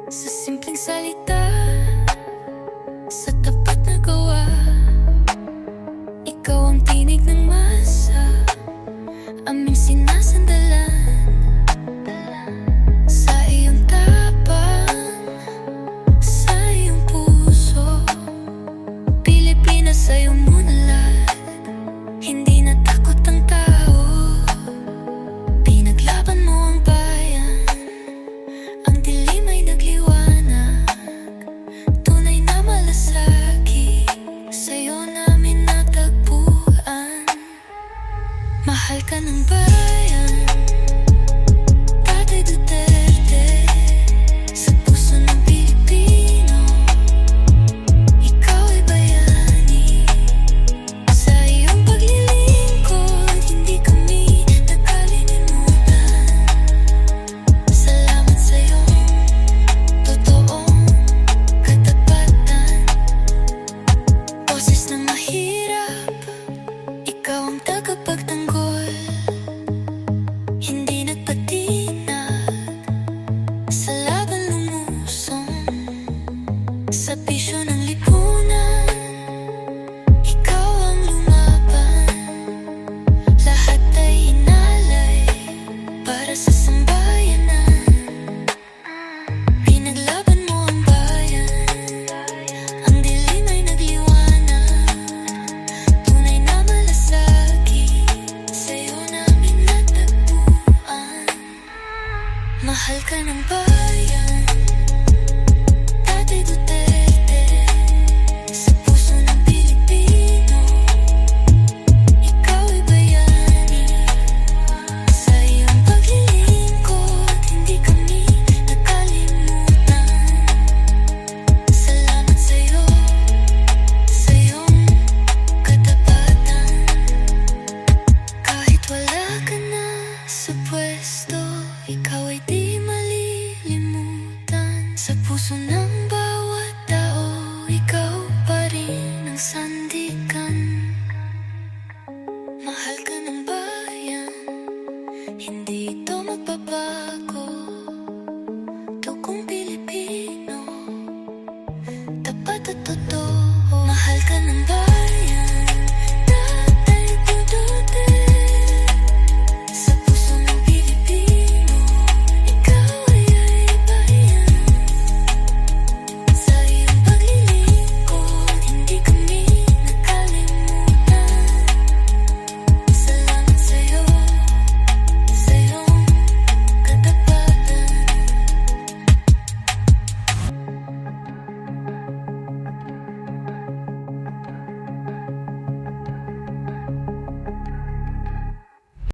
Sa simpleng salita, sa tapat na gawa, ikaw ang tinig ng masa, aming sinasandalan. Sa iyong tapang, sa iyong puso, Pilipinas sa'yo munalad. Hindi natakot ang tao, pinaglaban mo ang bayan. Ang dilim ay nagliwanag, tunay na malasakit, sa'yo namin natagpuan. Mahal ka ng bayan, Tatay Duterte. Sa puso ng Pilipino, ikaw ay bayani. Sa iyong paglilingkod, hindi kami nagkalilimutan. Salamat sa iyong totoong katapatan. Boses ng mahirap, ikaw ang tagapagtanggol. Hindi nagpatinag, sa laban lumusong. Sa bisyo ng lipunan, ikaw ang lumaban. Lahat ay inalay para sa sambayanan. Pinaglaban mo ang bayan, ang dilim ay nagliwanag. Tunay na malasakit, sa'yo namin natagpuan. Mahal ka ng bayan, Tatay Duterte. Sa puso ng Pilipino, ikaw ay bayani. Sa iyong paglilingkod, hindi kami nagkalimutan. Salamat sa'yo, sa iyong katapatan. Kahit wala ka na sa pwesto, ikaw ay di malilimutan. Sa puso ng bawat tao, ikaw pa rin ang sandigan. Mahal ka ng bayan, hindi ito magbabago.